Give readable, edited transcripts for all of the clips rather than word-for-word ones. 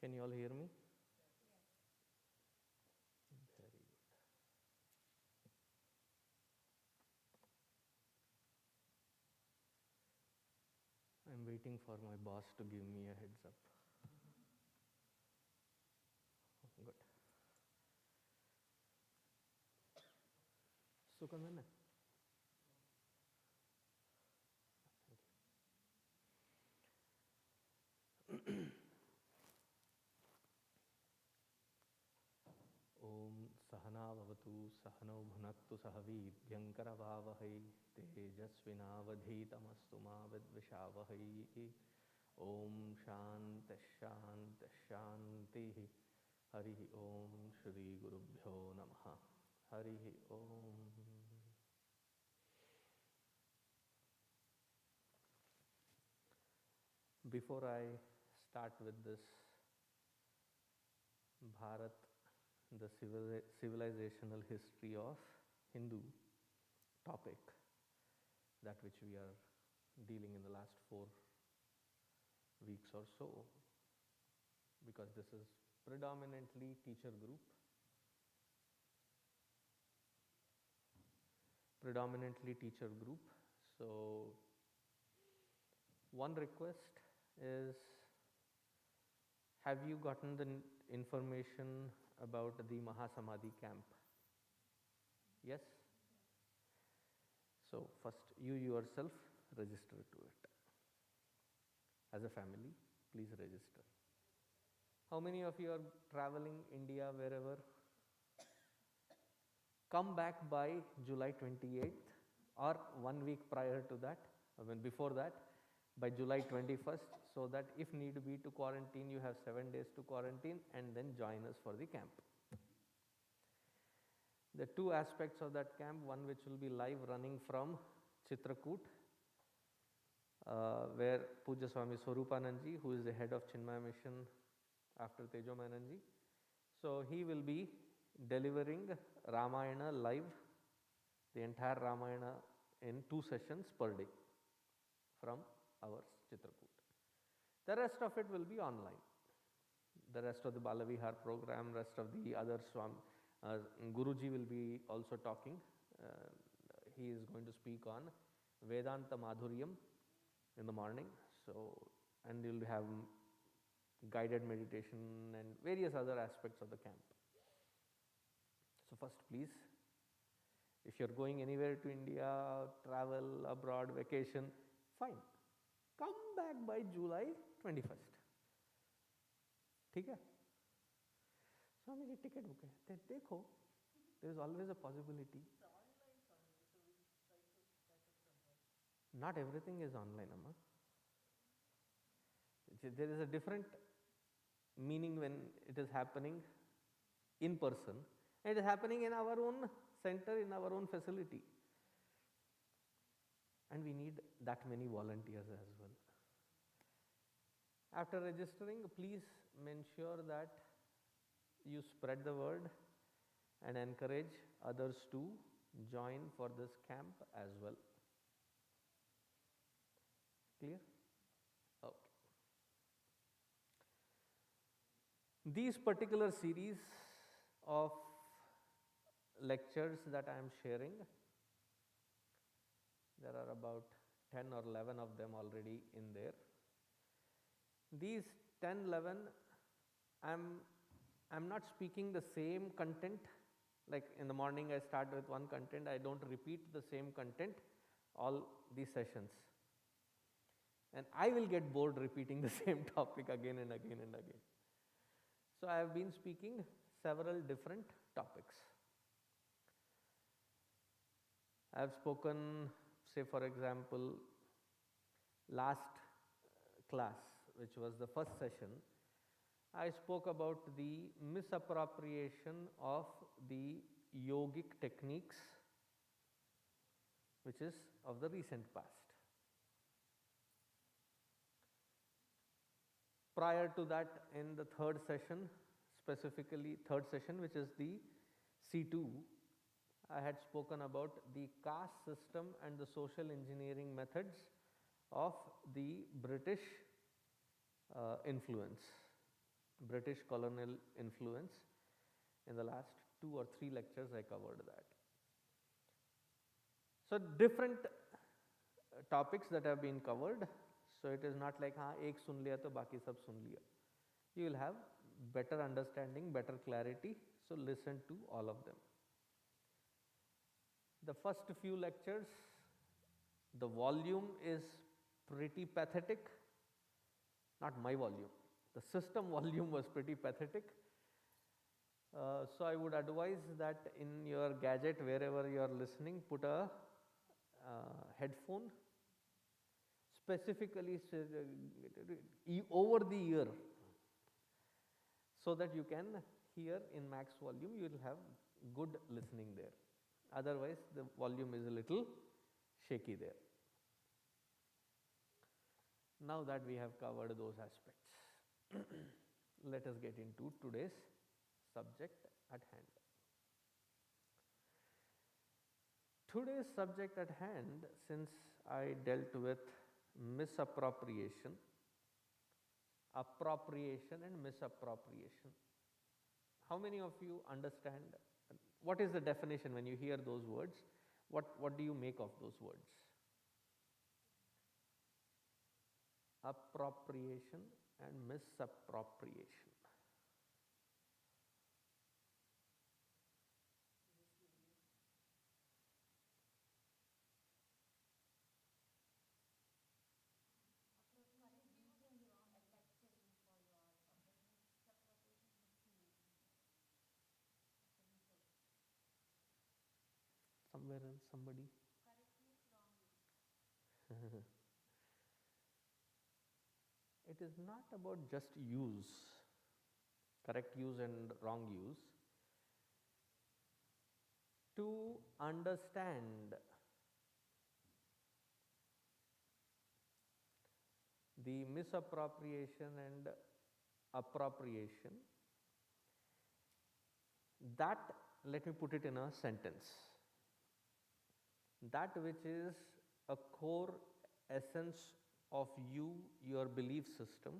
Can you all hear me? Very good. I'm waiting for my boss to give me a heads up. Good. Sukanana. Thank you. Om Sahana Vavatu Sahano Bhunaktu Sahavidhyankaravavahai Tejasvinavadhitamastu ma vidvishavahai. Om Shanti Shanti Shanti. Harihi Om Shri Gurubhyo Namaha. Harihi Om. Before I start with this Bharath, the civilizational history of Hindu topic, that which we are dealing in the last 4 weeks or so, because this is predominantly teacher group. So one request is, have you gotten the information about the Mahasamadhi camp? Yes? So first you yourself register to it. As a family, please register. How many of you are traveling India, wherever? Come back by July 28th or 1 week prior to that, before that, by July 21st, so that if need be to quarantine, you have 7 days to quarantine and then join us for the camp. The 2 aspects of that camp, one which will be live running from Chitrakoot, where Puja Swami Swarupananji, who is the head of Chinmaya Mission after Tejo Menanji, so he will be delivering Ramayana live, the entire Ramayana in 2 sessions per day from our Chitrakoot. The rest of it will be online. The rest of the Balavihar program, rest of the other Swami, Guruji will be also talking. He is going to speak on Vedanta Madhuryam in the morning. So, and you will have guided meditation and various other aspects of the camp. So first, please, if you are going anywhere to India, travel, abroad, vacation, fine. Come back by July 21st. ठीक है? Swami ji ticket book है, देखो, there is always a possibility. It's online, Swami, so we try to catch up somewhere. Not everything is online, Amma. There is a different meaning when it is happening in person. It is happening in our own center, in our own facility. And we need that many volunteers as well. After registering, please ensure that you spread the word and encourage others to join for this camp as well. Clear? Okay. These particular series of lectures that I am sharing, there are about 10 or 11 of them already in there. These 10, 11, I'm not speaking the same content. Like in the morning I start with one content, I don't repeat the same content all these sessions. And I will get bored repeating the same topic again and again and again. So I have been speaking several different topics. I have spoken, say for example, last class, which was the first session, I spoke about the misappropriation of the yogic techniques, which is of the recent past. Prior to that, in the third session, specifically third session, which is the C2, I had spoken about the caste system and the social engineering methods of the British influence. British colonial influence. In the last 2 or 3 lectures I covered that. So different topics that have been covered. So it is not like हाँ एक सुन लिया तो बाकी सब सुन लिया. You will have better understanding, better clarity. So listen to all of them. The first few lectures, the volume is pretty pathetic. Not my volume. The system volume was pretty pathetic. So I would advise that in your gadget, wherever you are listening, put a headphone, specifically over the ear, so that you can hear in max volume. You will have good listening there. Otherwise, the volume is a little shaky there. Now that we have covered those aspects, let us get into today's subject at hand. Today's subject at hand, since I dealt with misappropriation, appropriation and misappropriation, how many of you understand what is the definition when you hear those words? What do you make of those words? Appropriation and misappropriation. Somewhere else, somebody. It is not about just use, correct use and wrong use. To understand the misappropriation and appropriation, that, let me put it in a sentence, that which is a core essence of you, your belief system,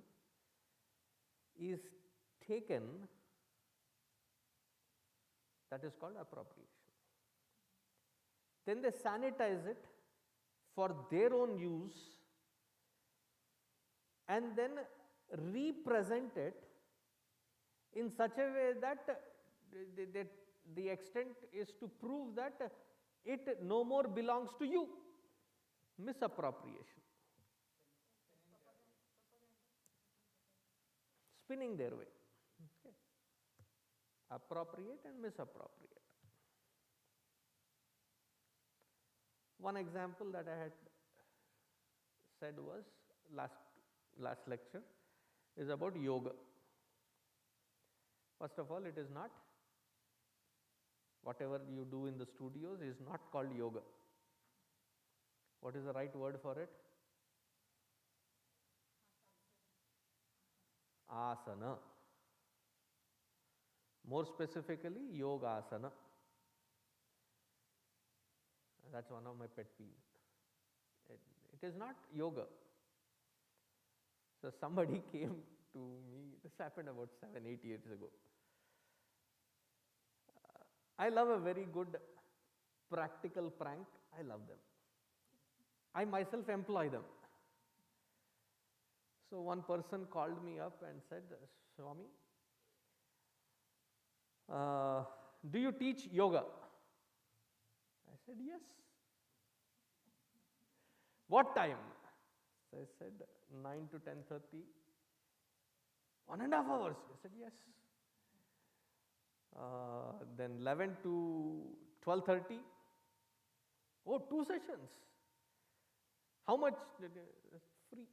is taken, that is called appropriation. Then they sanitize it for their own use and then represent it in such a way that the extent is to prove that it no more belongs to you. Misappropriation. Spinning their way. Okay. Appropriate and misappropriate. One example that I had said was last lecture is about yoga. First of all, it is not, whatever you do in the studios is not called yoga. What is the right word for it? Asana. More specifically, yoga asana. That's one of my pet peeves. It is not yoga. So somebody came to me, this happened about 7-8 years ago. I love a very good practical prank. I love them. I myself employ them. So one person called me up and said, Swami, do you teach yoga? I said, yes. What time? So I said, 9 to 10:30. 1.5 hours. I said, yes. Then 11 to 12:30. Oh, 2 sessions. How much? Free.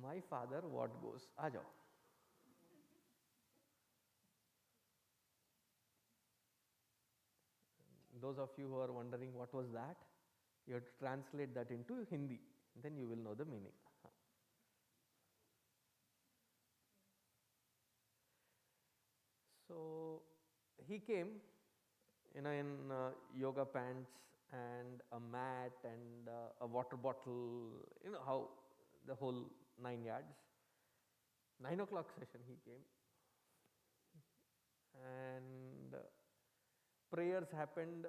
My father, what goes? Aa jao. Those of you who are wondering what was that, you have to translate that into Hindi. Then you will know the meaning. So he came, in yoga pants and a mat and a water bottle. You know how the whole 9 yards. 9 o'clock session he came, and prayers happened.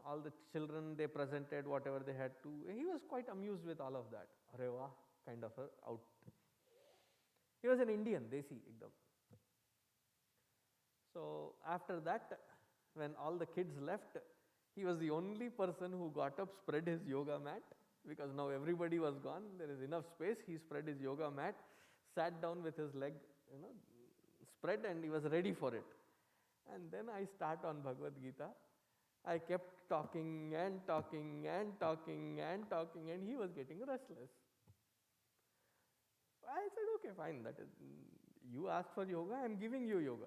All the children, they presented whatever they had to. He was quite amused with all of that. Arey wah, kind of a out. He was an Indian, desi ekdam. So after that, when all the kids left, he was the only person who got up, spread his yoga mat, because now everybody was gone. There is enough space. He spread his yoga mat, sat down with his leg, spread, and he was ready for it. And then I start on Bhagavad Gita. I kept talking and talking and talking and talking, and he was getting restless. I said, okay, fine, that is, you asked for yoga, I am giving you yoga.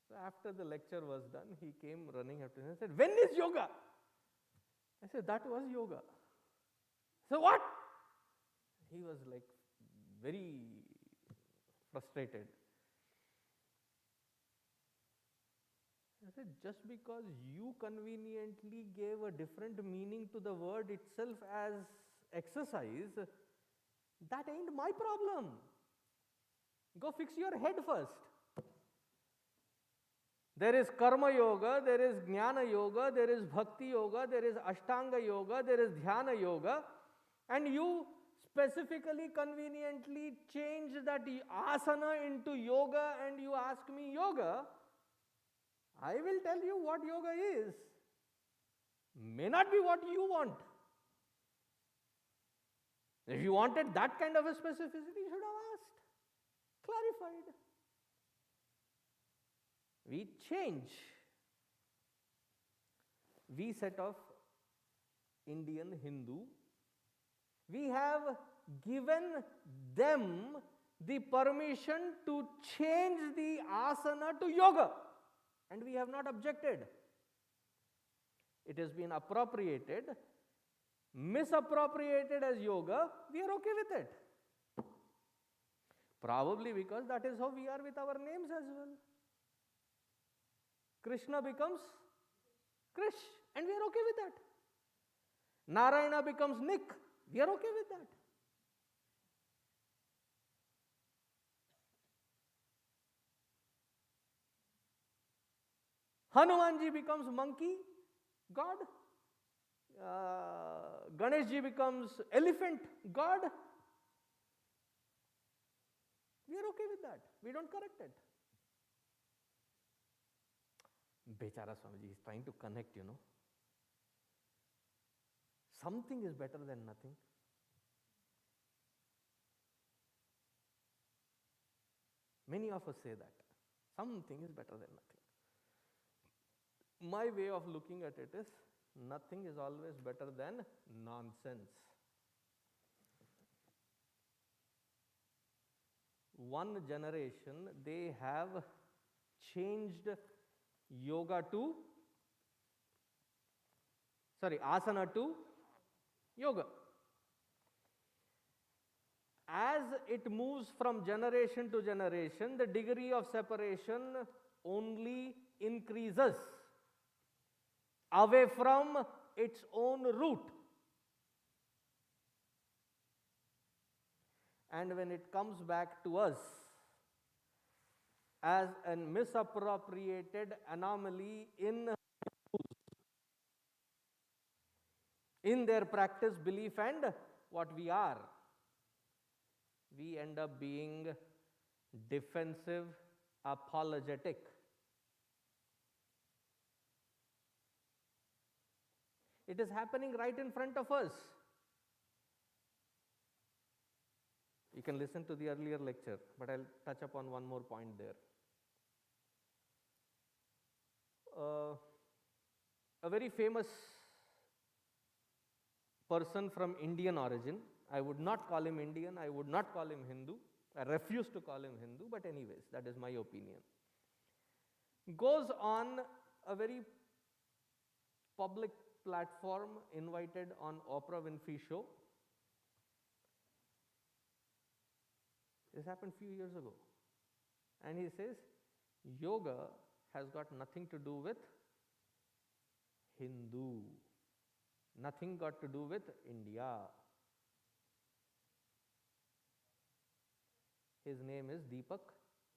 So after the lecture was done, he came running up to me and said, when is yoga? I said, that was yoga. So what? He was like very frustrated. I said, just because you conveniently gave a different meaning to the word itself as exercise, that ain't my problem. Go fix your head first. There is karma yoga, there is jnana yoga, there is bhakti yoga, there is ashtanga yoga, there is dhyana yoga, and you specifically conveniently change that asana into yoga and you ask me yoga. I will tell you what yoga is. May not be what you want. If you wanted that kind of a specificity, you should have asked, clarified. We change. We set off Indian Hindu. We have given them the permission to change the asana to yoga. And we have not objected. It has been appropriated, misappropriated as yoga, we are okay with it. Probably because that is how we are with our names as well. Krishna becomes Krish, and we are okay with that. Narayana becomes Nick, we are okay with that. Hanumanji becomes monkey, God. Ganeshji becomes elephant, God. We are okay with that. We don't correct it. Bechara Swamiji is trying to connect, Something is better than nothing. Many of us say that. Something is better than nothing. My way of looking at it is, nothing is always better than nonsense. One generation, they have changed asana to yoga. As it moves from generation to generation, the degree of separation only increases away from its own root. And when it comes back to us as a misappropriated anomaly in their practice, belief, and what we are, we end up being defensive, apologetic. It is happening right in front of us. You can listen to the earlier lecture, but I'll touch upon one more point there. A very famous person from Indian origin, I would not call him Indian, I would not call him Hindu, I refuse to call him Hindu, but anyways, that is my opinion. Goes on a very public platform, invited on Oprah Winfrey show. This happened a few years ago. And he says, yoga has got nothing to do with Hindu. Nothing got to do with India. His name is Deepak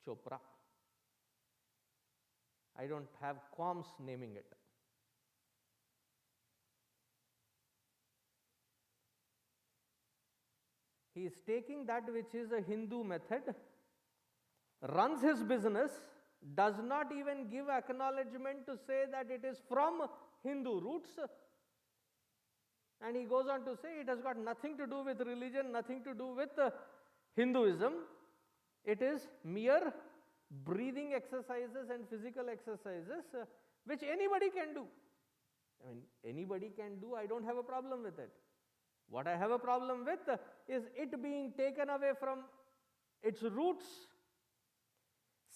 Chopra. I don't have qualms naming it. He is taking that which is a Hindu method, runs his business, does not even give acknowledgement to say that it is from Hindu roots, and he goes on to say it has got nothing to do with religion, nothing to do with Hinduism. It is mere breathing exercises and physical exercises which anybody can do. I mean, anybody can do, I don't have a problem with it. What I have a problem with is it being taken away from its roots,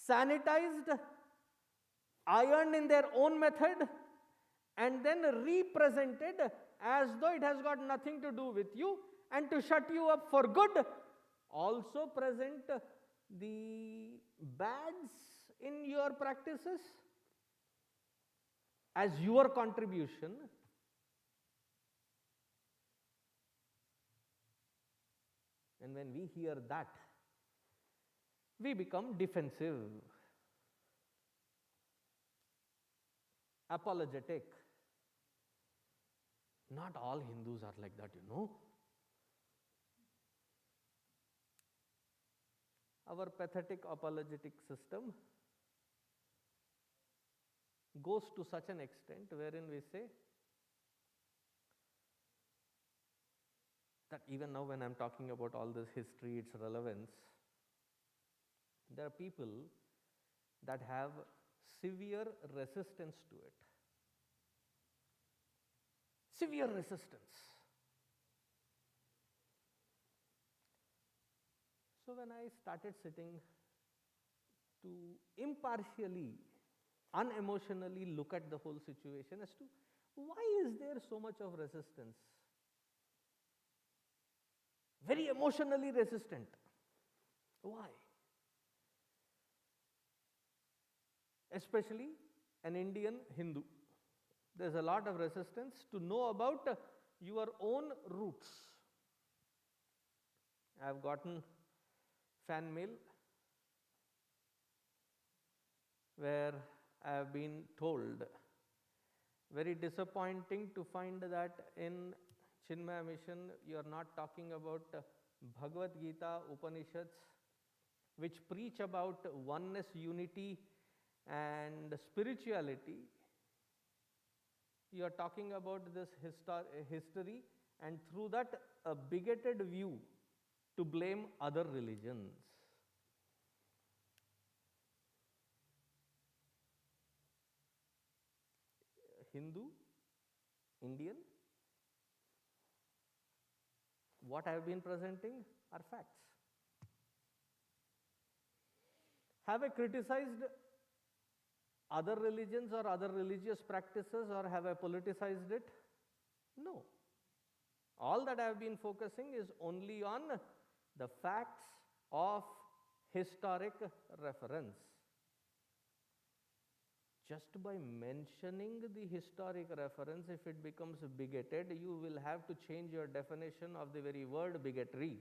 sanitized, ironed in their own method, and then represented as though it has got nothing to do with you, and to shut you up for good, also present the bads in your practices as your contribution. And when we hear that, we become defensive, apologetic. Not all Hindus are like that, you know. Our pathetic apologetic system goes to such an extent wherein we say that even now when I am talking about all this history, its relevance, there are people that have severe resistance to it. Severe resistance. So when I started sitting to impartially, unemotionally look at the whole situation as to why is there so much of resistance? Very emotionally resistant. Why? Especially an Indian Hindu. There's a lot of resistance to know about your own roots. I have gotten fan mail where I have been told, very disappointing to find that in Chinmaya Mission you are not talking about Bhagavad Gita, Upanishads, which preach about oneness, unity and spirituality. You are talking about this history, and through that a bigoted view to blame other religions. Hindu, Indian, what I have been presenting are facts. Have I criticized other religions or other religious practices, or have I politicized it? No. All that I have been focusing is only on the facts of historic reference. Just by mentioning the historic reference, if it becomes bigoted, you will have to change your definition of the very word bigotry.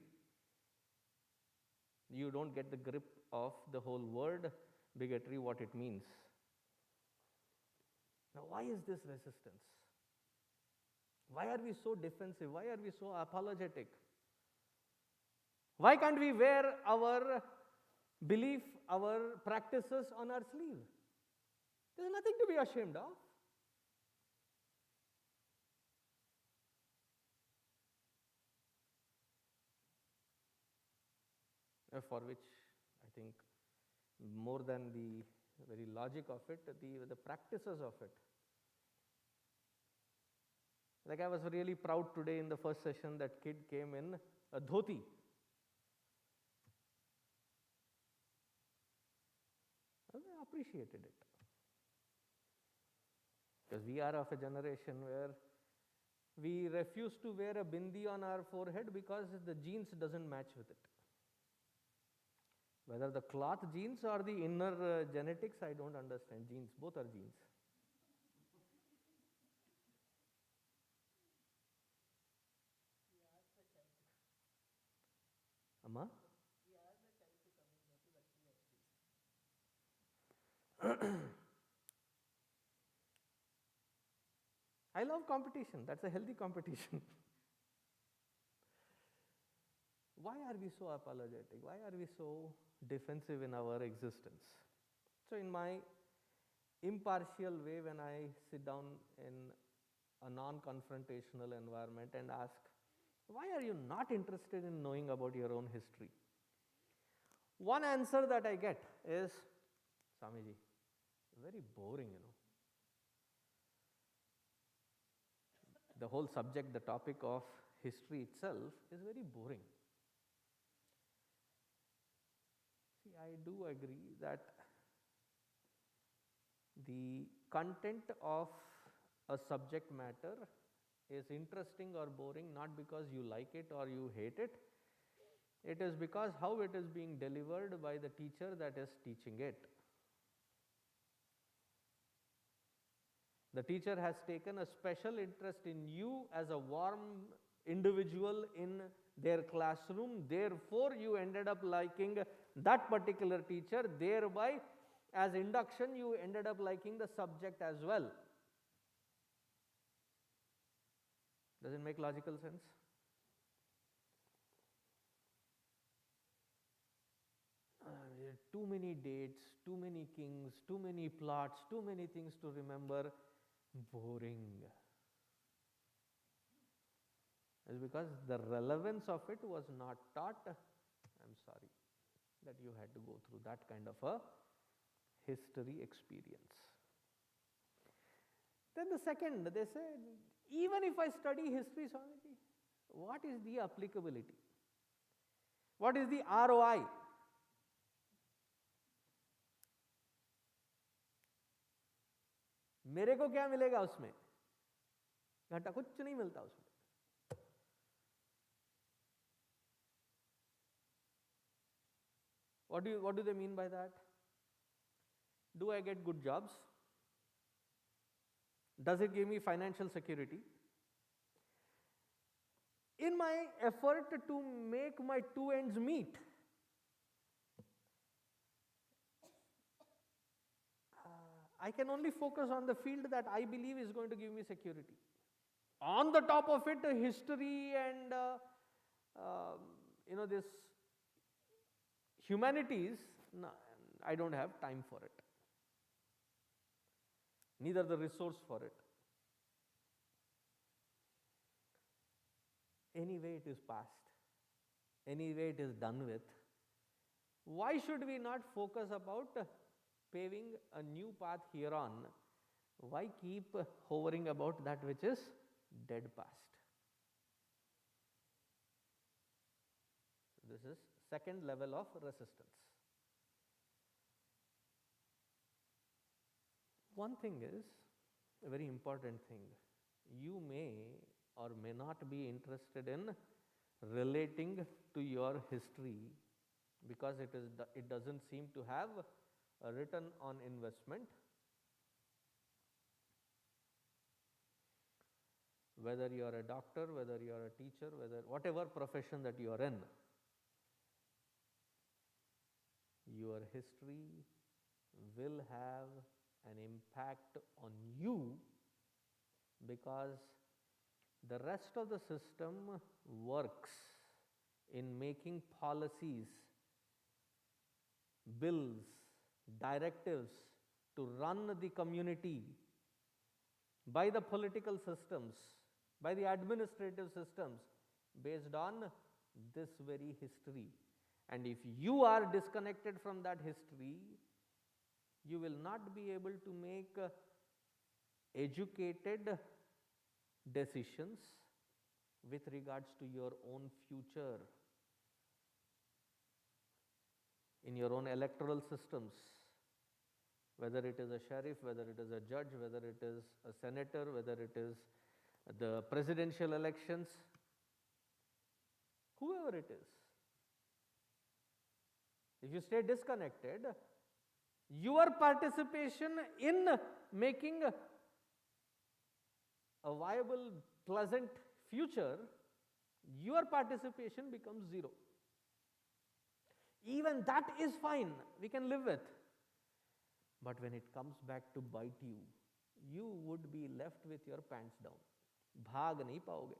You don't get the grip of the whole word bigotry, what it means. Now, why is this resistance? Why are we so defensive? Why are we so apologetic? Why can't we wear our belief, our practices on our sleeve? There's nothing to be ashamed of. For which I think more than the very logic of it, the practices of it. Like I was really proud today in the first session that kid came in a dhoti. I appreciated it. Because we are of a generation where we refuse to wear a bindi on our forehead because the jeans doesn't match with it. Whether the cloth genes or the inner genetics, I don't understand. Genes, both are genes. Amma? We asked the child to come in. That is actually activist. I love competition. That's a healthy competition. Why are we so apologetic? Why are we so defensive in our existence? So, in my impartial way, when I sit down in a non-confrontational environment and ask, why are you not interested in knowing about your own history? One answer that I get is, Swamiji, very boring, The whole subject, the topic of history itself is very boring. See, I do agree that the content of a subject matter is interesting or boring not because you like it or you hate it. It is because how it is being delivered by the teacher that is teaching it. The teacher has taken a special interest in you as a warm individual in their classroom. Therefore, you ended up liking that particular teacher. Thereby, as induction, you ended up liking the subject as well. Does it make logical sense? Too many dates, too many kings, too many plots, too many things to remember. Boring. It's because the relevance of it was not taught. I'm sorry that you had to go through that kind of a history experience. Then the second, they said, even if I study history, Swamiji, what is the applicability? What is the ROI? मेरे को क्या मिलेगा उसमें? घंटा कुछ नहीं मिलता उसमें. What do they mean by that? Do I get good jobs? Does it give me financial security? In my effort to make my two ends meet, I can only focus on the field that I believe is going to give me security. On the top of it, history and this humanities, no, I don't have time for it. Neither the resource for it. Anyway, it is past. Anyway, it is done with. Why should we not focus about paving a new path here on? Why keep hovering about that which is dead past? This is second level of resistance. One thing is a very important thing. You may or may not be interested in relating to your history because it doesn't seem to have a return on investment. Whether you are a doctor, whether you are a teacher, whatever profession that you are in, your history will have an impact on you because the rest of the system works in making policies, bills, directives to run the community by the political systems, by the administrative systems based on this very history. And if you are disconnected from that history, you will not be able to make educated decisions with regards to your own future in your own electoral systems, whether it is a sheriff, whether it is a judge, whether it is a senator, whether it is the presidential elections, whoever it is. If you stay disconnected, your participation in making a viable, pleasant future, your participation becomes zero. Even that is fine, we can live with. But when it comes back to bite you, you would be left with your pants down. भाग नहीं पाओगे.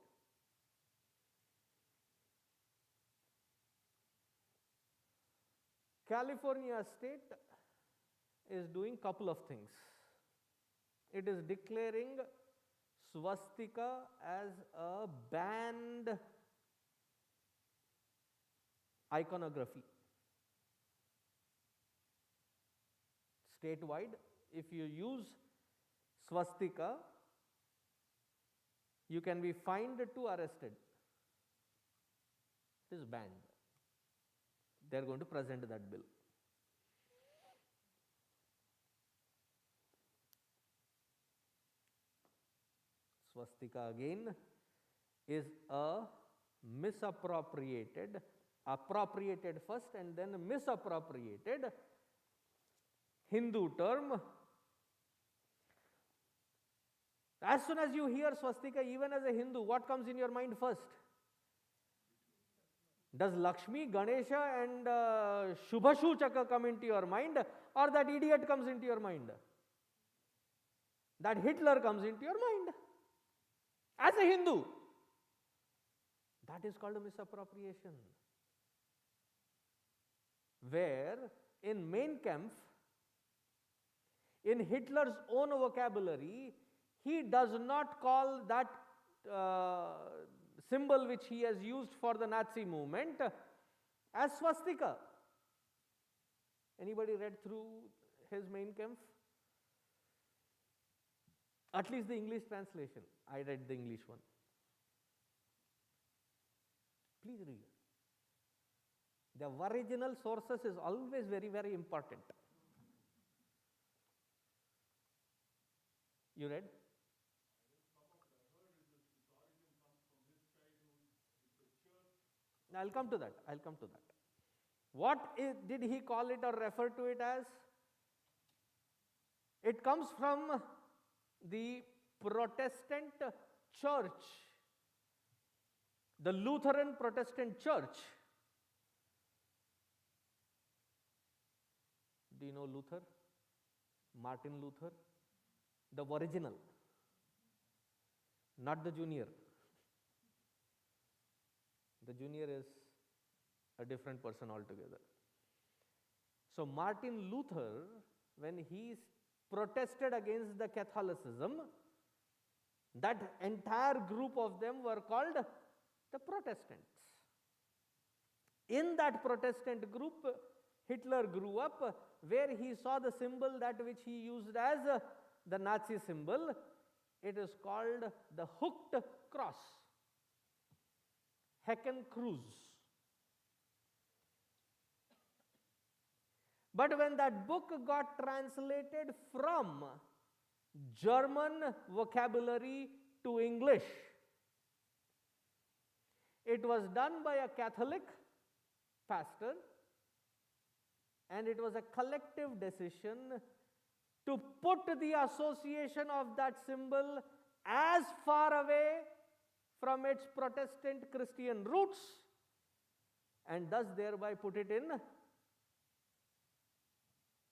California state is doing couple of things. It is declaring swastika as a banned iconography. Statewide, if you use swastika, you can be fined to arrested. It is banned. They are going to present that bill. Swastika again is a misappropriated, appropriated first and then misappropriated Hindu term. As soon as you hear swastika, even as a Hindu, what comes in your mind first? Does Lakshmi, Ganesha and Shubhashuchaka come into your mind, or that idiot comes into your mind? That Hitler comes into your mind? As a Hindu, that is called a misappropriation. Where in Mein Kampf, in Hitler's own vocabulary, he does not call that symbol which he has used for the Nazi movement as swastika. Anybody read through his Mein Kampf? At least the English translation. I read the English one. Please read. The original sources is always very, very important. You read? I'll come to that. I'll come to that. What did he call it or refer to it as? It comes from the Protestant church, the Lutheran Protestant church. Do you know Luther? Martin Luther? The original, not the junior. The junior is a different person altogether. So Martin Luther, when he protested against the Catholicism, that entire group of them were called the Protestants. In that Protestant group, Hitler grew up, where he saw the symbol that which he used as the Nazi symbol. It is called the hooked cross, Heckenkreuz. But when that book got translated from German vocabulary to English, it was done by a Catholic pastor, and it was a collective decision to put the association of that symbol as far away from its Protestant Christian roots, and thus thereby put it in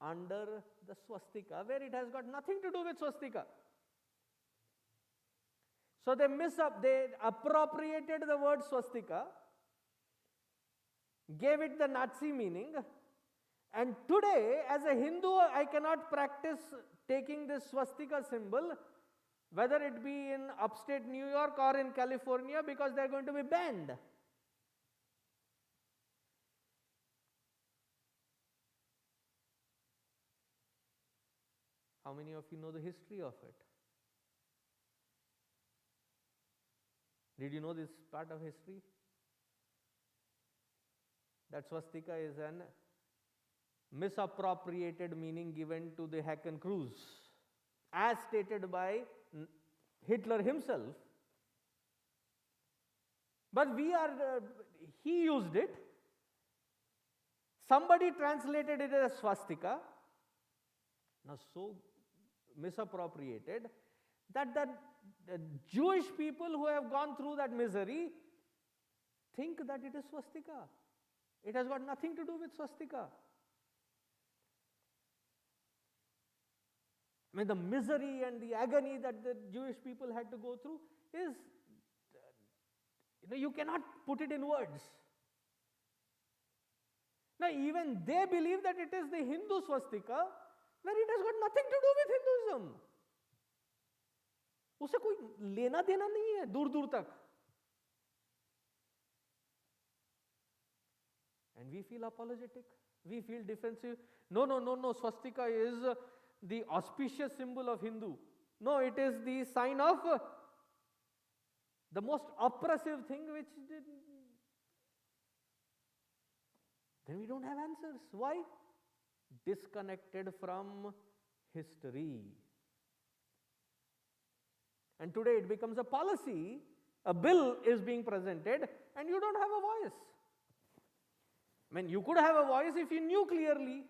under the swastika, where it has got nothing to do with swastika. So they appropriated the word swastika, gave it the Nazi meaning, and today as a Hindu I cannot practice taking this swastika symbol, whether it be in upstate New York or in California, because they are going to be banned. How many of you know the history of it? Did you know this part of history? That swastika is an misappropriated meaning given to the Heckenkreuz, as stated by Hitler himself. But he used it. Somebody translated it as swastika. Now so misappropriated that the Jewish people who have gone through that misery think that it is swastika. It has got nothing to do with swastika. I mean, the misery and the agony that the Jewish people had to go through is, you cannot put it in words. Now, even they believe that it is the Hindu swastika, where it has got nothing to do with Hinduism. उसे कोई लेना देना नहीं है दूर दूर तक. And we feel apologetic. We feel defensive. No, swastika is the auspicious symbol of Hindu. No, it is the sign of the most oppressive thing which did. Then we don't have answers. Why? Disconnected from history. And today it becomes a policy, a bill is being presented, and you don't have a voice. I mean, you could have a voice if you knew clearly.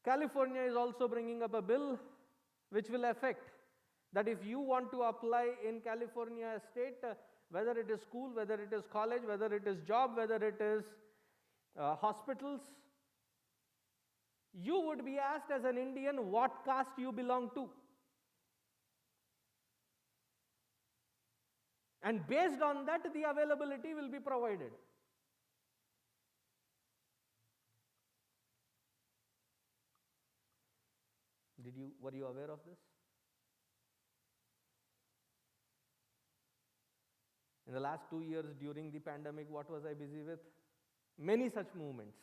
California is also bringing up a bill which will affect that if you want to apply in California state, whether it is school, whether it is college, whether it is job, whether it is hospitals, you would be asked as an Indian what caste you belong to. And based on that, the availability will be provided. Were you aware of this? In the last 2 years during the pandemic, what was I busy with? Many such movements.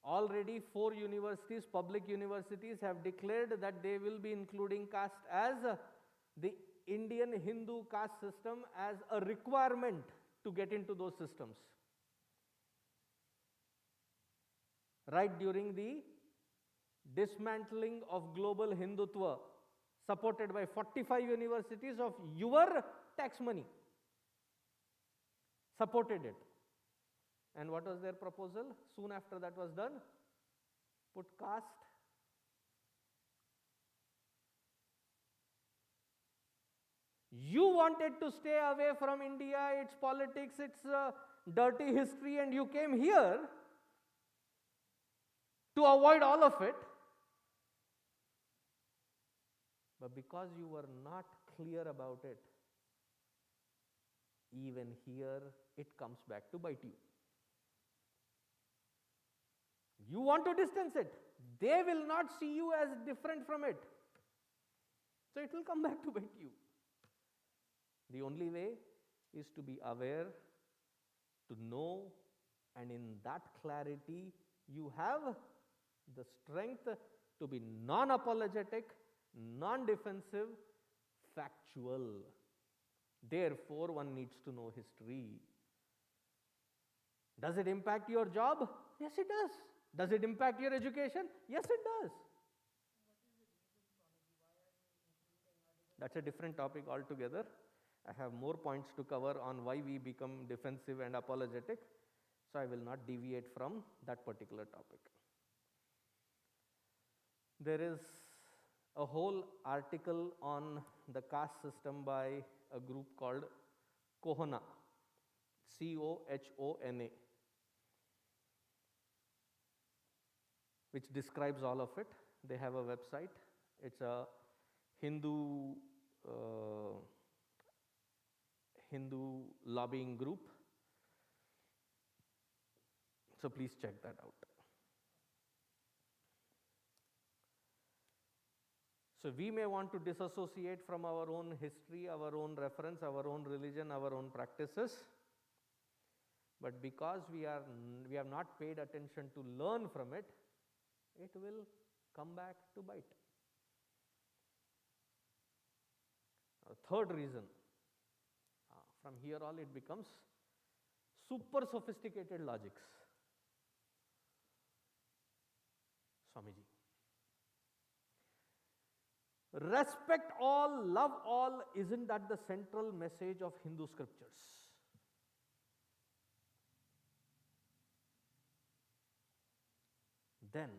Already 4 universities, public universities, have declared that they will be including caste as the Indian Hindu caste system as a requirement to get into those systems. Right during the dismantling of global Hindutva, supported by 45 universities of your tax money, supported it. And what was their proposal? Soon after that was done, put caste. You wanted to stay away from India, its politics, its dirty history, and you came here to avoid all of it. But because you were not clear about it, even here it comes back to bite you. You want to distance it. They will not see you as different from it. So it will come back to bite you. The only way is to be aware, to know, and in that clarity, you have the strength to be non-apologetic, non-defensive, factual. Therefore, one needs to know history. Does it impact your job? Yes, it does. Does it impact your education? Yes, it does. What is the reason, Swamiji? Why are you including articles? That's a different topic altogether. I have more points to cover on why we become defensive and apologetic, so I will not deviate from that particular topic. There is a whole article on the caste system by a group called Kohona, Cohona, which describes all of it. They have a website. It's a Hindu lobbying group. So please check that out. So we may want to disassociate from our own history, our own reference, our own religion, our own practices. But because we have not paid attention to learn from it, it will come back to bite. Third reason, from here on it becomes super sophisticated logics. Swamiji. Respect all, love all, isn't that the central message of Hindu scriptures? then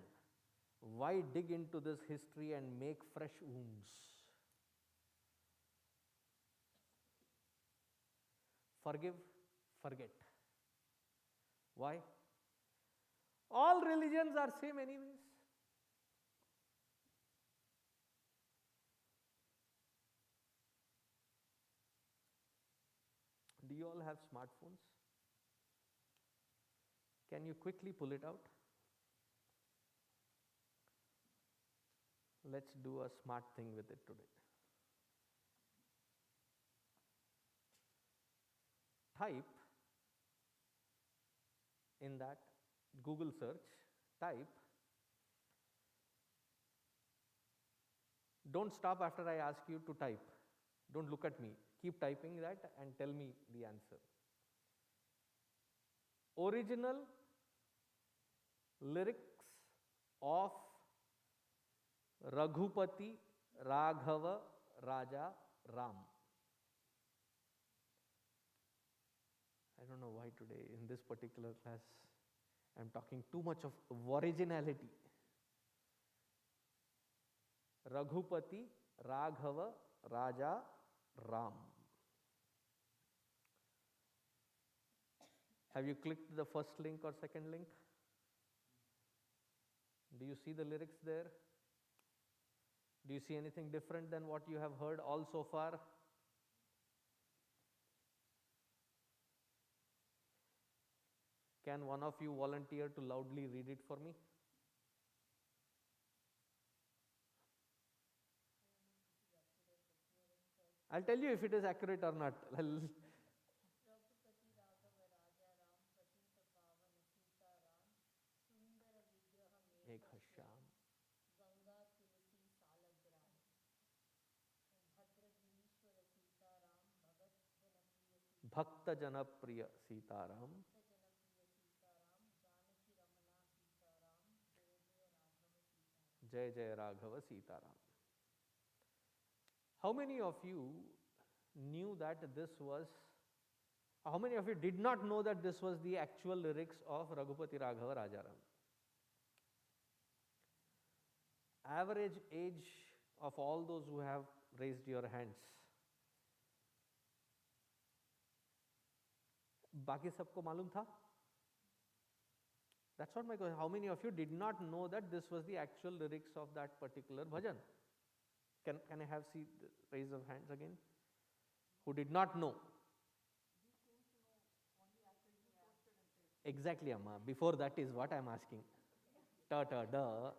why dig into this history and make fresh wounds? Forgive, forget. Why? All religions are same anyways. Do you all have smartphones? Can you quickly pull it out? Let's do a smart thing with it today. Type in that Google search, type, don't stop after I ask you to type. Don't look at me. Keep typing that and tell me the answer. Original lyrics of Raghupati Raghava Raja Ram. I don't know why today in this particular class I am talking too much of originality. Raghupati Raghava Raja Ram. Have you clicked the first link or second link? Do you see the lyrics there? Do you see anything different than what you have heard all so far? Can one of you volunteer to loudly read it for me? I'll tell you if it is accurate or not. Raghupati Raghava Raja Ram Patita Pavana Sita Ram Sundara Vigraha Megha Shyam Ganga Tulsi Salagram Bhadragirishwara Sita Ram Bhakta Janapriya Sitaram. Janapriya Sita Ram Janaki Ramana Sita Ram Jai Jaya Jaya Raghava Sita Ram. Jai Raghava Sitaram. How many of you knew that this was, how many of you did not know that this was the actual lyrics of Raghupati Raghava Rajaram? Average age of all those who have raised your hands. बाकी सबको मालूम था? That's not my question. How many of you did not know that this was the actual lyrics of that particular bhajan? Can I have see the raise of hands again? Who did not know? Exactly, Amma. Before that is what I am asking. Ta ta da.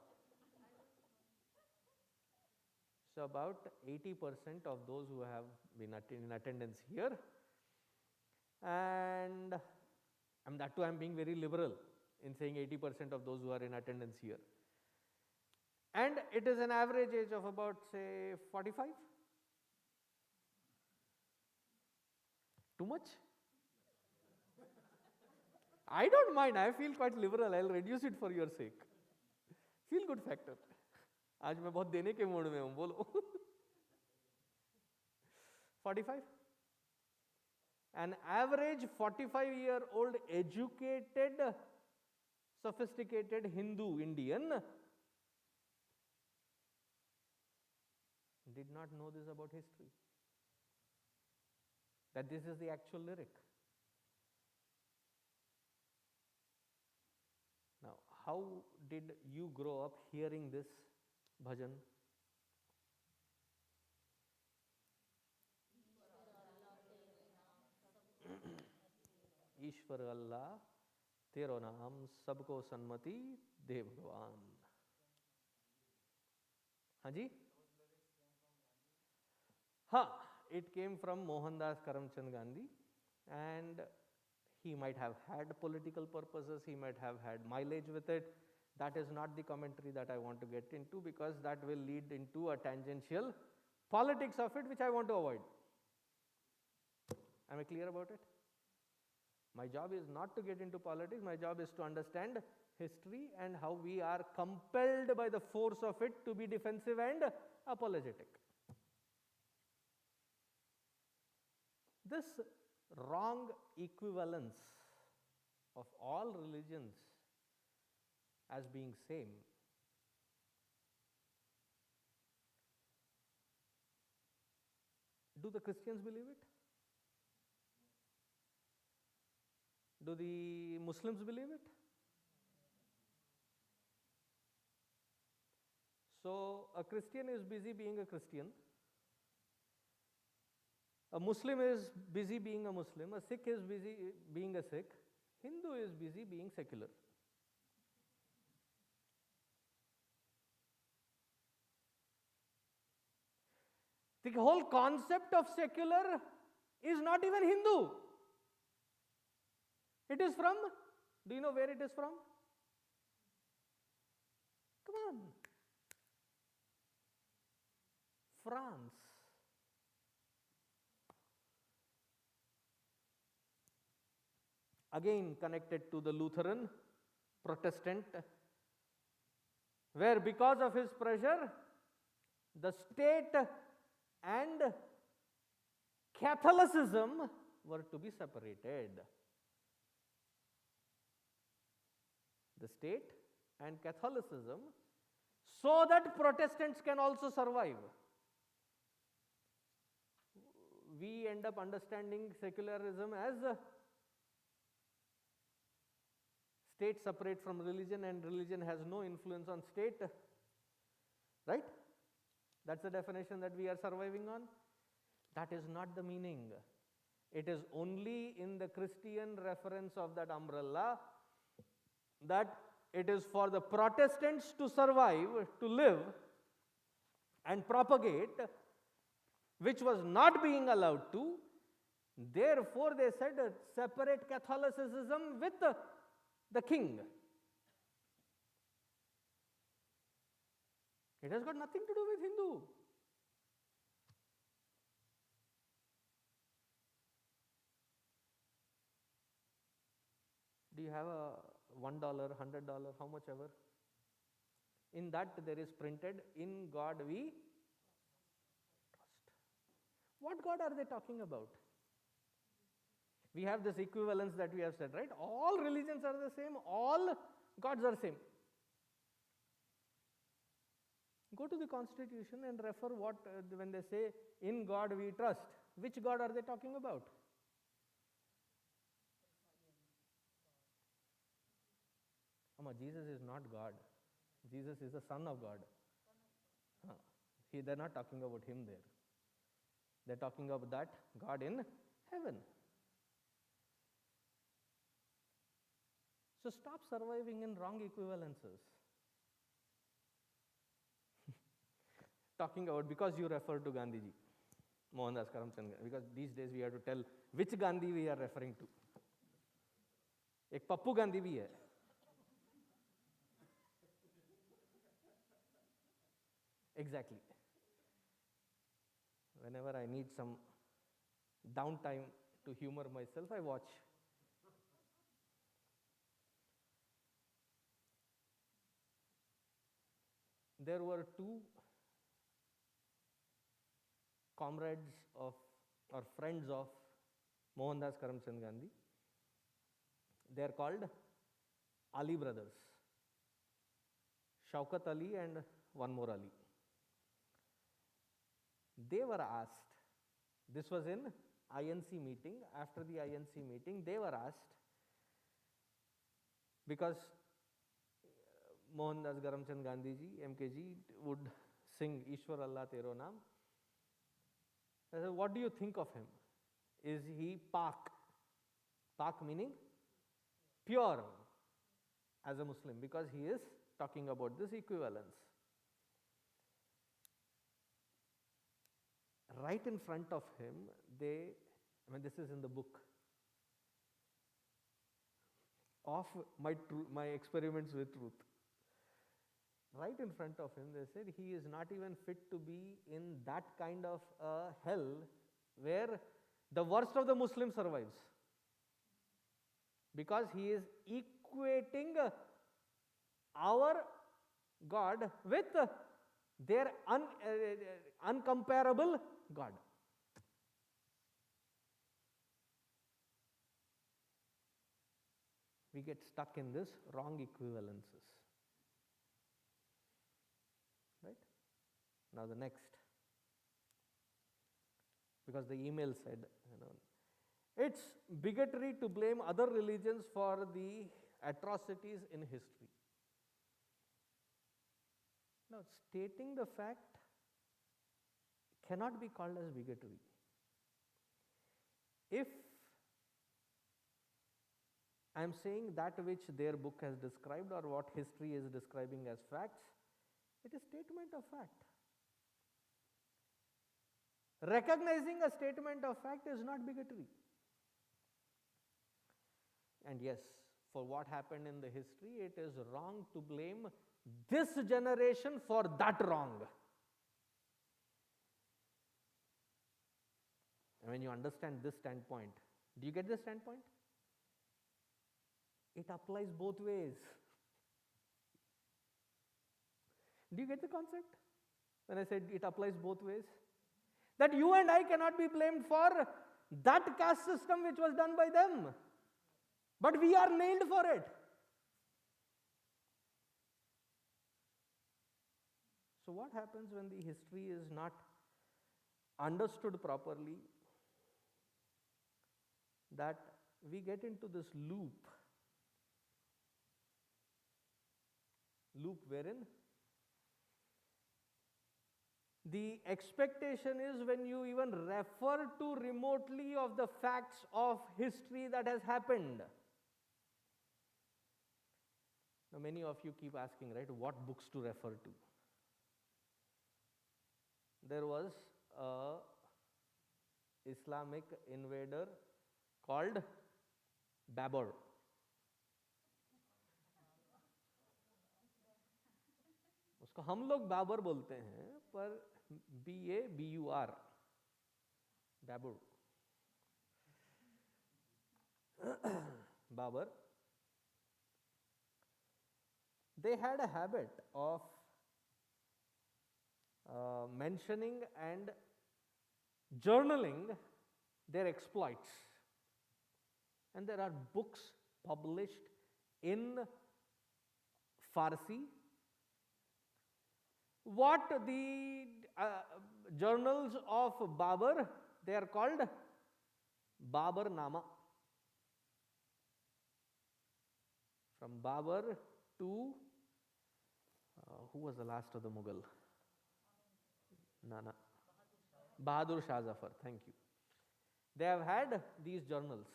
So about 80% of those who have been in attendance here, and that too I am being very liberal in saying 80% of those who are in attendance here. And it is an average age of about say 45. Too much? I don't mind. I feel quite liberal. I'll reduce it for your sake. Feel good factor. आज मैं बहुत देने के mood में हूँ, बोलो. 45. An average 45-year-old educated, sophisticated Hindu Indian did not know this about history, that this is the actual lyric. Now, how did you grow up hearing this bhajan? ईश्वर अल्लाह तेरो नाम सबको सन्मति दे भगवान. हाँ जी? हाँ, it came from Mohandas Karamchand Gandhi, and he might have had political purposes, he might have had mileage with it. That is not the commentary that I want to get into, because that will lead into a tangential politics of it, which I want to avoid. Am I clear about it? My job is not to get into politics. My job is to understand history and how we are compelled by the force of it to be defensive and apologetic. This wrong equivalence of all religions as being same. Do the Christians believe it? Do the Muslims believe it? So a Christian is busy being a Christian. A Muslim is busy being a Muslim. A Sikh is busy being a Sikh. Hindu is busy being secular. The whole concept of secular is not even Hindu. It is from, do you know where it is from? Come on. France. Again connected to the Lutheran, Protestant, where because of his pressure, the state and Catholicism were to be separated. The state and Catholicism, so that Protestants can also survive. We end up understanding secularism as state separate from religion and religion has no influence on state, right? That's the definition that we are surviving on. That is not the meaning. It is only in the Christian reference of that umbrella that it is for the Protestants to survive, to live and propagate, which was not being allowed to. Therefore, they said separate Catholicism with the king. It has got nothing to do with Hindu. Do you have a $1, $100, how much ever? In that there is printed, in God we trust. What God are they talking about? We have this equivalence that we have said, right? All religions are the same, all gods are same. Go to the Constitution and refer what, when they say, in God we trust, which God are they talking about? Jesus is not God. Jesus is the Son of God. They're not talking about him there. They're talking about that God in heaven. So stop surviving in wrong equivalences. Talking about, because you refer to Gandhiji, Mohandas Karamchand, because these days we have to tell which Gandhi we are referring to. एक पप्पू गांधी भी है. Exactly. Whenever I need some downtime to humor myself, I watch. There were two comrades of or friends of Mohandas Karamchand Gandhi. They are called Ali brothers, Shaukat Ali and one more Ali. They were asked, this was in INC meeting, after the INC meeting, they were asked, because Mohandas Karamchand Gandhi ji, MKG, would sing Ishwar Allah Tero Naam. I said, what do you think of him? Is he Pak? Pak meaning pure as a Muslim, because he is talking about this equivalence. Right in front of him, this is in the book of my experiments with truth. Right in front of him, they said he is not even fit to be in that kind of hell where the worst of the Muslim survives. Because he is equating our God with their uncomparable God. We get stuck in this wrong equivalences. Now the next, because the email said, it's bigotry to blame other religions for the atrocities in history. Now, stating the fact cannot be called as bigotry. If I am saying that which their book has described or what history is describing as facts, it is statement of fact. Recognizing a statement of fact is not bigotry. And yes, for what happened in the history, it is wrong to blame this generation for that wrong. And when you understand this standpoint, do you get this standpoint? It applies both ways. Do you get the concept? When I said it applies both ways? That you and I cannot be blamed for that caste system which was done by them. But we are nailed for it. So what happens when the history is not understood properly? That we get into this loop wherein the expectation is when you even refer to remotely of the facts of history that has happened. Now many of you keep asking, right, what books to refer to? There was a Islamic invader called Babur. उसको हम लोग बाबर बोलते हैं, पर BABUR, Babur. Babur. They had a habit of mentioning and journaling their exploits. And there are books published in Farsi. What the journals of Babur, they are called Babur Nama. From Babur to, who was the last of the Mughal? Nana. Bahadur Shah Zafar, thank you. They have had these journals.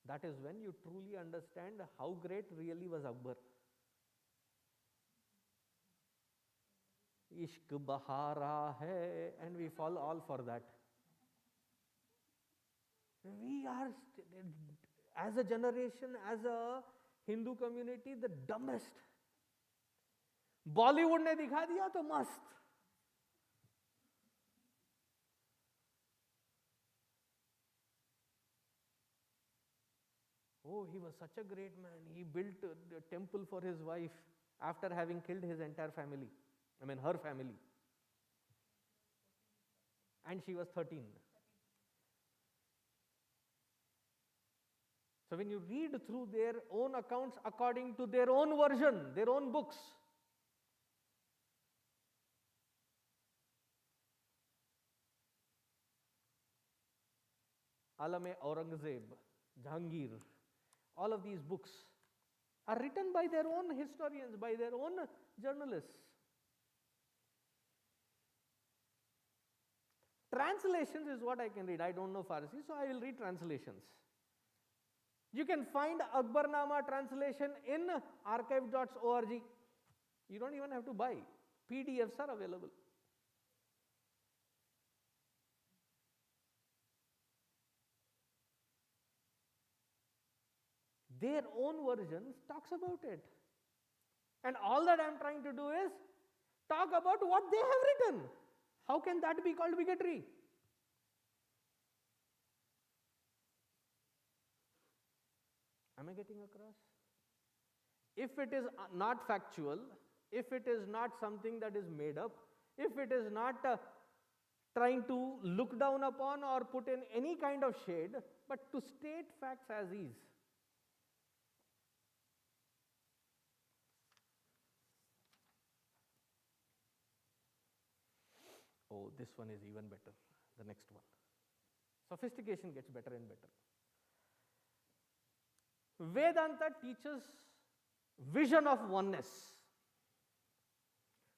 That is when you truly understand how great really was Akbar. Ishq bahara hai, and we fall all for that. We are, as a generation, as a Hindu community, the dumbest. Bollywood ने दिखा दिया तो मस्त. Oh, he was such a great man. He built a temple for his wife after having killed his entire family. I mean, her family. And she was 13. So when you read through their own accounts according to their own version, their own books, Alame Aurangzeb, Jahangir, all of these books are written by their own historians, by their own journalists. Translations is what I can read. I don't know Farsi, so I will read translations. You can find Akbarnama translation in archive.org. You don't even have to buy. PDFs are available. Their own version talks about it. And all that I am trying to do is talk about what they have written. How can that be called bigotry? Am I getting across? If it is not factual, if it is not something that is made up, if it is not trying to look down upon or put in any kind of shade, but to state facts as is. Oh, this one is even better. The next one. Sophistication gets better and better. Vedanta teaches vision of oneness,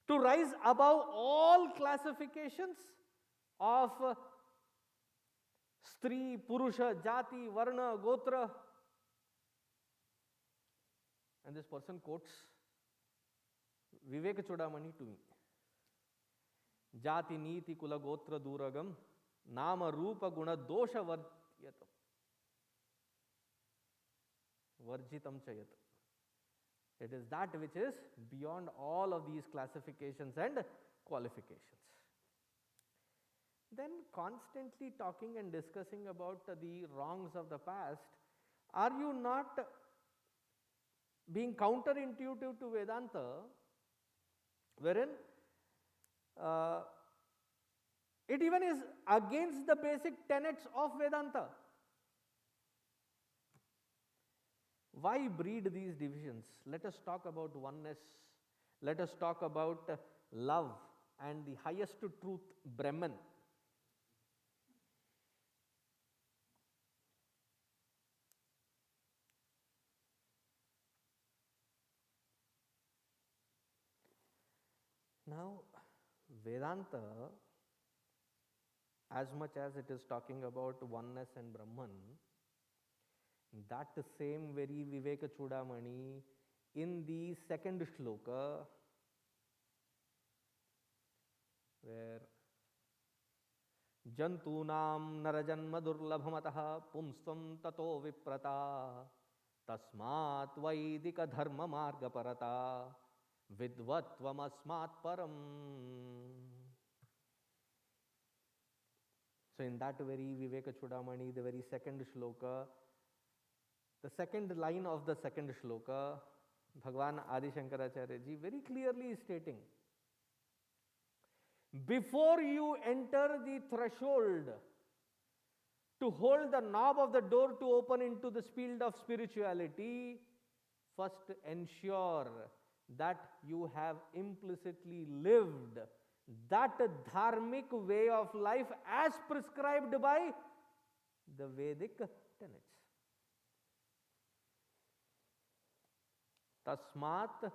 to rise above all classifications of Stri, Purusha, Jati, Varna, Gotra. And this person quotes Vivek Chudamani to me. Jati Niti Kula Gotra Duragam Nama Rupa Guna Dosha Vartyatam Varjitam Chayat. It is that which is beyond all of these classifications and qualifications. Then constantly talking and discussing about the wrongs of the past, are you not being counterintuitive to Vedanta, wherein it even is against the basic tenets of Vedanta? Why breed these divisions? Let us talk about oneness. Let us talk about love and the highest truth, Brahman. Now, Vedanta, as much as it is talking about oneness and Brahman, that same very Viveka Chudamani in the second shloka, where Jantunam Narajanma Durlabhamataha Pumstam Tato Viprata Tasmat Vaidika Dharma Marga Parata Vidvatvam Asmat Param. So in that very Viveka Chudamani, the very second shloka, the second line of the second shloka, Bhagwan Adi Shankaracharya ji very clearly is stating, before you enter the threshold to hold the knob of the door to open into the field of spirituality, first ensure that you have implicitly lived that dharmic way of life as prescribed by the Vedic tenets. Tasmat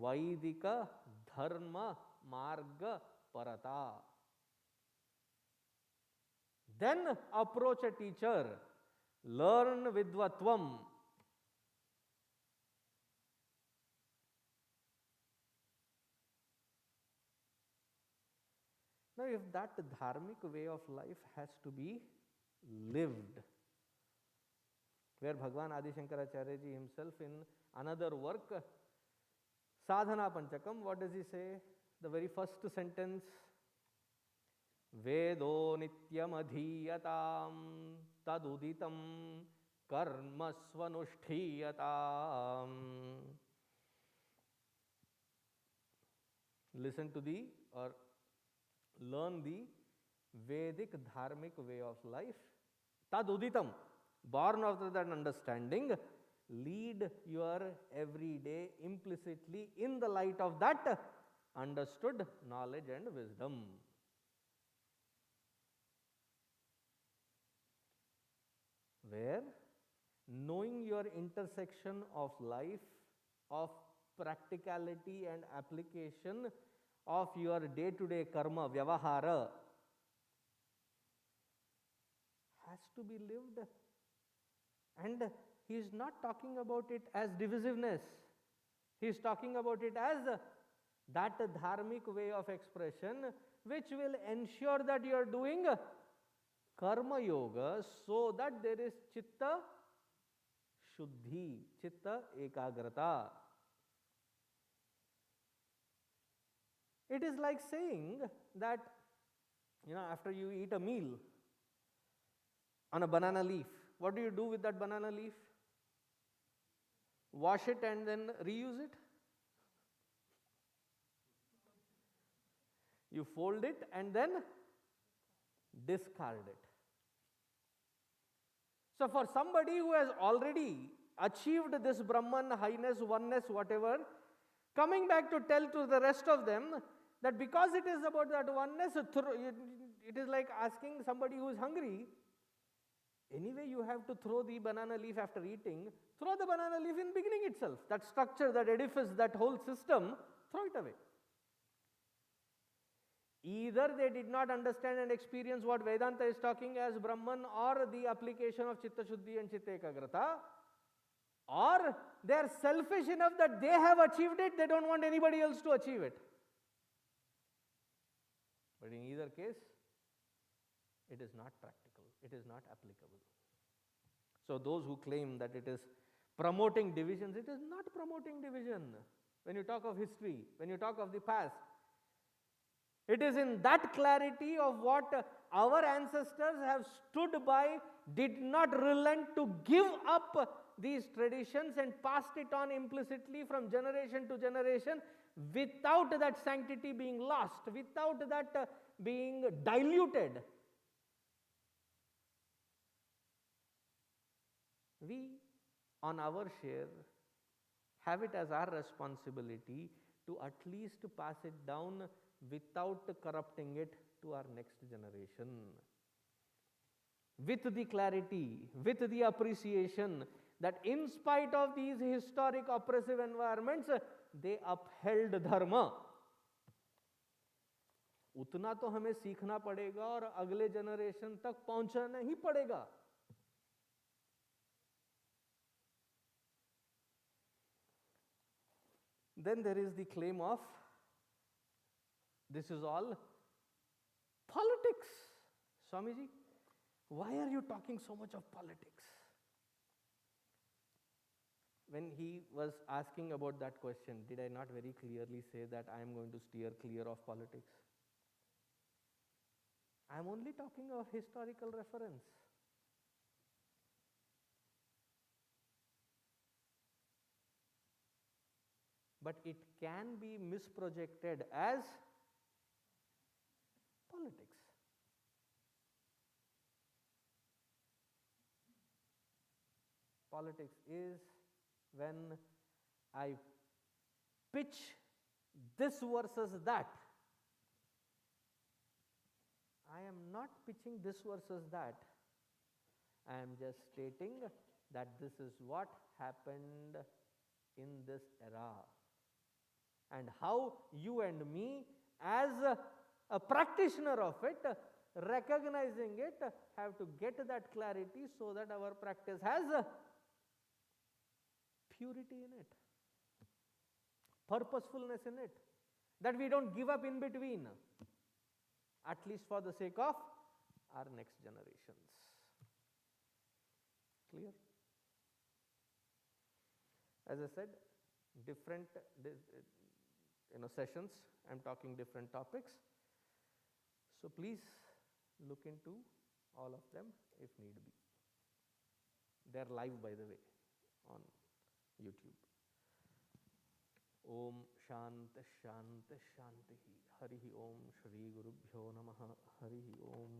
Vaidika Dharma Marga Parata. Then approach a teacher, learn Vidvatvam. Now, if that dharmic way of life has to be lived, where Bhagwan Adi Shankaracharya ji himself in another work, Sadhana Panchakam, what does he say? The very first sentence, Vedo nityam adhiyatam taduditam karma svanushthiyatam. Listen to the, or learn the Vedic dharmic way of life. Taduditam, born out of that understanding, lead your everyday implicitly in the light of that understood knowledge and wisdom. Where knowing your intersection of life, of practicality and application of your day-to-day karma, vyavahara, has to be lived. And he is not talking about it as divisiveness. He is talking about it as that dharmic way of expression which will ensure that you are doing karma yoga so that there is chitta shuddhi, chitta ekagrata. It is like saying that, after you eat a meal on a banana leaf, what do you do with that banana leaf? Wash it and then reuse it? You fold it and then discard it. So for somebody who has already achieved this Brahman, highness, oneness, whatever, coming back to tell to the rest of them that because it is about that oneness, it is like asking somebody who is hungry, anyway you have to throw the banana leaf after eating, throw the banana leaf in beginning itself. That structure, that edifice, that whole system, throw it away. Either they did not understand and experience what Vedanta is talking as Brahman, or the application of Chitta Shuddhi and Chitta Ekagrata, or they are selfish enough that they have achieved it, they don't want anybody else to achieve it. But in either case, it is not practical, it is not applicable. So those who claim that it is promoting divisions, it is not promoting division. When you talk of history, when you talk of the past, it is in that clarity of what our ancestors have stood by, did not relent to give up these traditions and passed it on implicitly from generation to generation, without that sanctity being lost, without that being diluted. We, on our share, have it as our responsibility to at least pass it down without corrupting it to our next generation. With the clarity, with the appreciation that in spite of these historic oppressive environments, they upheld dharma. उतना तो हमें सीखना पड़ेगा और अगले generation तक पहुंचाना ही पड़ेगा. Then there is the claim of this is all politics. Swamiji, why are you talking so much of politics? When he was asking about that question, did I not very clearly say that I am going to steer clear of politics? I am only talking of historical reference. But it can be misprojected as politics. Politics is when I pitch this versus that. I am not pitching this versus that. I am just stating that this is what happened in this era, and how you and me, as a practitioner of it, recognizing it, have to get that clarity so that our practice has purity in it, purposefulness in it, that we don't give up in between, at least for the sake of our next generations. Clear? As I said, different sessions, I am talking different topics. So please look into all of them if need be. They are live, by the way, on YouTube. Om Shanti Shanti Shanti. Harihi Om Shri Gurubhyo Namaha. Harihi Om.